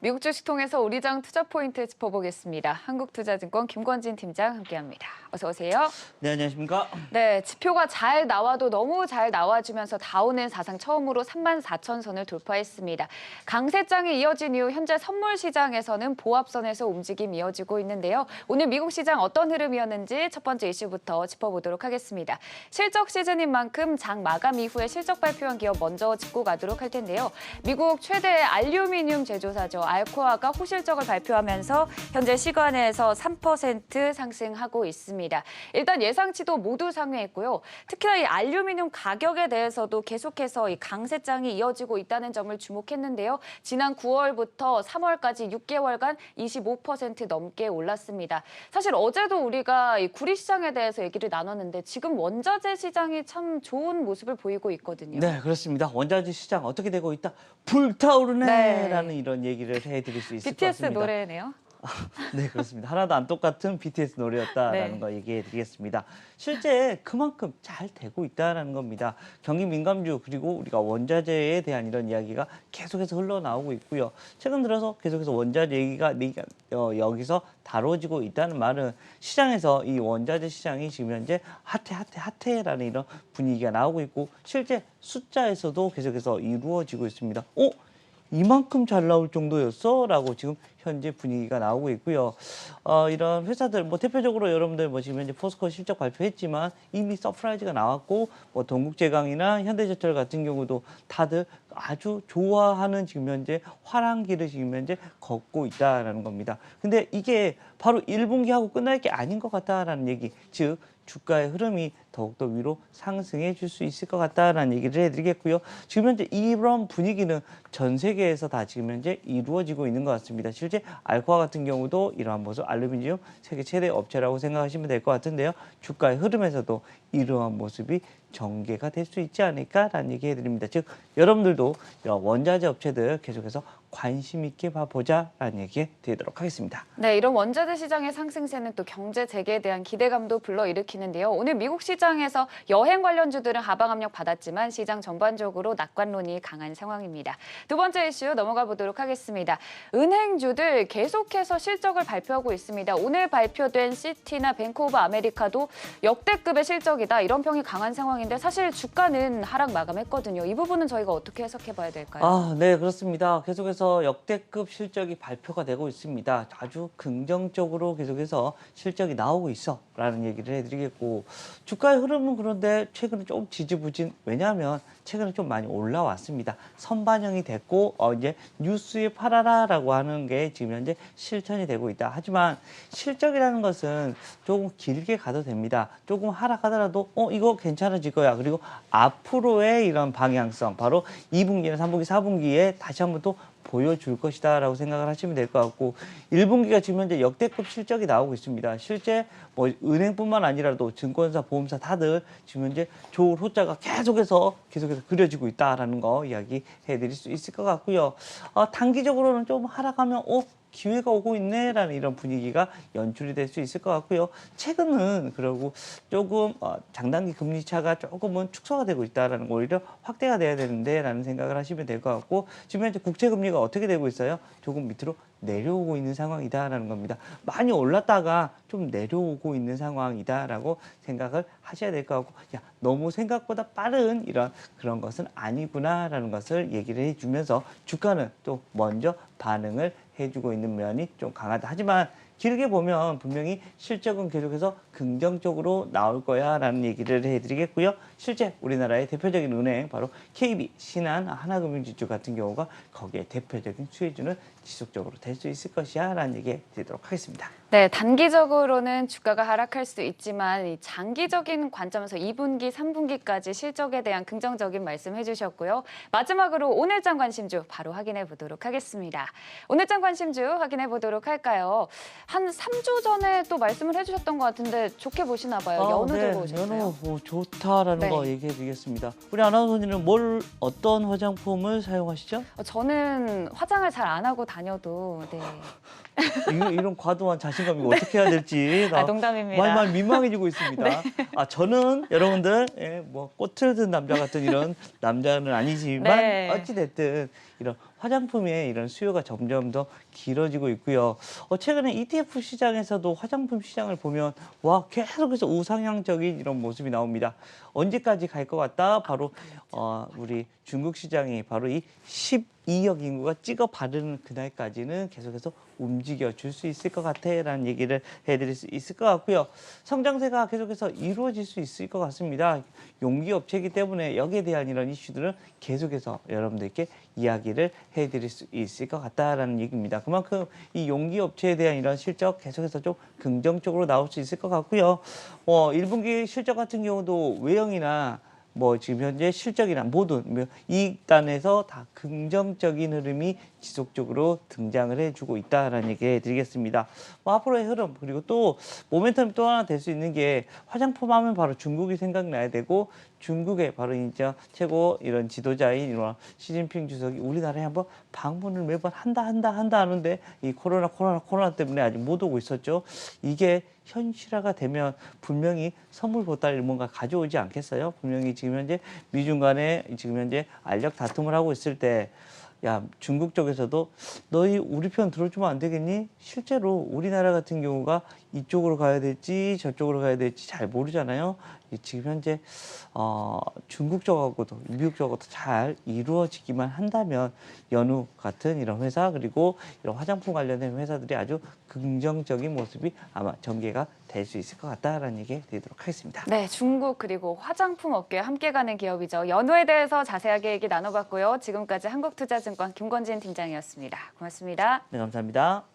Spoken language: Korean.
미국 주식 통해서 우리장 투자 포인트 짚어보겠습니다. 한국투자증권 김권진 팀장 함께합니다. 어서 오세요. 네, 안녕하십니까? 네, 지표가 잘 나와도 너무 잘 나와주면서 다우는 사상 처음으로 34,000선을 돌파했습니다. 강세장이 이어진 이후 현재 선물 시장에서는 보합선에서 움직임이 이어지고 있는데요. 오늘 미국 시장 어떤 흐름이었는지 첫 번째 이슈부터 짚어보도록 하겠습니다. 실적 시즌인 만큼 장 마감 이후에 실적 발표한 기업 먼저 짚고 가도록 할 텐데요. 미국 최대 알루미늄 제조사죠. 알코아가 호실적을 발표하면서 현재 시간에서 3% 상승하고 있습니다. 일단 예상치도 모두 상회했고요. 특히나 이 알루미늄 가격에 대해서도 계속해서 이 강세장이 이어지고 있다는 점을 주목했는데요. 지난 9월부터 3월까지 6개월간 25% 넘게 올랐습니다. 사실 어제도 우리가 이 구리 시장에 대해서 얘기를 나눴는데 지금 원자재 시장이 참 좋은 모습을 보이고 있거든요. 네, 그렇습니다. 원자재 시장 어떻게 되고 있다? 불타오르네! 네. 라는 이런 얘기를 해드릴 수 있을 것 BTS 같습니다. 노래네요. 네, 그렇습니다. 하나도 안 똑같은 BTS 노래였다라는 네. 거 얘기해 드리겠습니다. 실제 그만큼 잘 되고 있다는 겁니다. 경기 민감주 그리고 우리가 원자재에 대한 이런 이야기가 계속해서 흘러나오고 있고요. 최근 들어서 계속해서 원자재 얘기가 여기서 다뤄지고 있다는 말은 시장에서 이 원자재 시장이 지금 현재 핫해라는 이런 분위기가 나오고 있고 실제 숫자에서도 계속해서 이루어지고 있습니다. 이만큼 잘 나올 정도였어? 라고 지금 현재 분위기가 나오고 있고요. 이런 회사들, 대표적으로 여러분들 지금 현재 포스코 실적 발표했지만 이미 서프라이즈가 나왔고, 동국제강이나 현대제철 같은 경우도 다들 아주 좋아하는 지금 현재 화랑기를 지금 현재 걷고 있다라는 겁니다. 근데 이게 바로 1분기하고 끝날 게 아닌 것 같다라는 얘기, 즉, 주가의 흐름이 더욱더 위로 상승해 줄 수 있을 것 같다라는 얘기를 해드리겠고요. 지금 현재 이런 분위기는 전 세계에서 다 지금 현재 이루어지고 있는 것 같습니다. 실제 알코아 같은 경우도 이러한 모습, 알루미늄 세계 최대 업체라고 생각하시면 될 것 같은데요. 주가의 흐름에서도 이러한 모습이 전개가 될 수 있지 않을까라는 얘기 해드립니다. 즉, 여러분들도 이런 원자재 업체들 계속해서 관심 있게 봐보자라는 얘기 드리도록 하겠습니다. 네, 이런 원자재 시장의 상승세는 또 경제 재개에 대한 기대감도 불러일으키는데요. 오늘 미국 시장에서 여행 관련주들은 하방 압력 받았지만 시장 전반적으로 낙관론이 강한 상황입니다. 두 번째 이슈 넘어가 보도록 하겠습니다. 은행주들 계속해서 실적을 발표하고 있습니다. 오늘 발표된 시티나 뱅크 오브 아메리카도 역대급의 실적이다. 이런 평이 강한 상황인데 사실 주가는 하락 마감했거든요. 이 부분은 저희가 어떻게 해석해 봐야 될까요? 네, 그렇습니다. 계속해서 역대급 실적이 발표가 되고 있습니다. 아주 긍정적으로 계속해서 실적이 나오고 있어라는 얘기를 해드리겠고, 주가의 흐름은 그런데 최근에 좀 지지부진. 왜냐하면 최근에 좀 많이 올라왔습니다. 선반영이 됐고 이제 뉴스에 팔아라라고 하는 게 지금 현재 실천이 되고 있다. 하지만 실적이라는 것은 조금 길게 가도 됩니다. 조금 하락하더라도 이거 괜찮아질 거야. 그리고 앞으로의 이런 방향성, 바로 2분기나 3분기, 4분기에 다시 한번 또 보여줄 것이다 라고 생각을 하시면 될 것 같고, 1분기가 지금 현재 역대급 실적이 나오고 있습니다. 실제 은행뿐만 아니라도 증권사, 보험사 다들 지금 현재 좋을 호자가 계속해서 그려지고 있다라는 거 이야기해 드릴 수 있을 것 같고요. 단기적으로는 좀 하락하면 기회가 오고 있네라는 이런 분위기가 연출이 될 수 있을 것 같고요. 최근은 그리고 조금 장단기 금리 차가 조금은 축소가 되고 있다라는 거, 오히려 확대가 돼야 되는데라는 생각을 하시면 될 것 같고, 지금 현재 국채 금리가 어떻게 되고 있어요? 조금 밑으로 내려오고 있는 상황이다라는 겁니다. 많이 올랐다가 좀 내려오고 있는 상황이다라고 생각을 하셔야 될 것 같고, 너무 생각보다 빠른 그런 것은 아니구나라는 것을 얘기를 해주면서 주가는 또 먼저 반응을 해주고 있는 면이 좀 강하다. 하지만 길게 보면 분명히 실적은 계속해서 긍정적으로 나올 거야 라는 얘기를 해드리겠고요. 실제 우리나라의 대표적인 은행, 바로 KB, 신한, 하나금융지주 같은 경우가 거기에 대표적인 수혜주는 지속적으로 될 수 있을 것이야 라는 얘기 드리도록 하겠습니다. 네, 단기적으로는 주가가 하락할 수 있지만 이 장기적인 관점에서 2분기, 3분기까지 실적에 대한 긍정적인 말씀 해주셨고요. 마지막으로 오늘장 관심주 바로 확인해 보도록 하겠습니다. 오늘장 관심주 확인해 보도록 할까요? 한 3주 전에 또 말씀을 해주셨던 것 같은데 좋게 보시나 봐요. 연우 들고 오셨어요? 연우 좋다라는 거 얘기해 드리겠습니다. 우리 아나운서님은 어떤 화장품을 사용하시죠? 저는 화장을 잘 안 하고 다녀도 이런 과도한 자신감이 어떻게 해야 될지 농담입니다. 말만 민망해지고 있습니다. 저는 여러분들 꽃을 든 남자 같은 이런 남자는 아니지만 어찌됐든 이런 화장품의 이런 수요가 점점 더 길어지고 있고요. 최근에 ETF 시장에서도 화장품 시장을 보면 와 계속해서 우상향적인 이런 모습이 나옵니다. 언제까지 갈 것 같다? 바로 우리 중국 시장이 바로 이 12억 인구가 찍어 바르는 그날까지는 계속해서 움직여 줄 수 있을 것 같아라는 얘기를 해드릴 수 있을 것 같고요. 성장세가 계속해서 이루어질 수 있을 것 같습니다. 용기 업체이기 때문에 여기에 대한 이런 이슈들은 계속해서 여러분들께 이야기를 해드릴 수 있을 것 같다라는 얘기입니다. 그만큼 이 용기 업체에 대한 이런 실적 계속해서 좀 긍정적으로 나올 수 있을 것 같고요. 1분기 실적 같은 경우도 외형이나 지금 현재 실적이나 모든 이익단에서 다 긍정적인 흐름이 지속적으로 등장을 해주고 있다라는 얘기 드리겠습니다. 앞으로의 흐름 그리고 또 모멘텀이 또 하나 될 수 있는 게 화장품 하면 바로 중국이 생각나야 되고 중국의 바로 이제 최고 이런 지도자인 이런 시진핑 주석이 우리나라에 한번 방문을 매번 한다 하는데 이 코로나 때문에 아직 못 오고 있었죠. 이게 현실화가 되면 분명히 선물 보따리를 뭔가 가져오지 않겠어요? 분명히 지금 현재 미중 간에 지금 현재 알력 다툼을 하고 있을 때 야, 중국 쪽에서도 너희 우리 편 들어주면 안 되겠니? 실제로 우리나라 같은 경우가 이쪽으로 가야 될지 저쪽으로 가야 될지 잘 모르잖아요. 지금 현재 중국 쪽하고도 미국 쪽하고도 잘 이루어지기만 한다면 연우 같은 이런 회사 그리고 이런 화장품 관련된 회사들이 아주 긍정적인 모습이 아마 전개가 될 수 있을 것 같다라는 얘기 드리도록 하겠습니다. 네, 중국 그리고 화장품 업계에 함께 가는 기업이죠. 연우에 대해서 자세하게 얘기 나눠봤고요. 지금까지 한국투자증권 김권진 팀장이었습니다. 고맙습니다. 네, 감사합니다.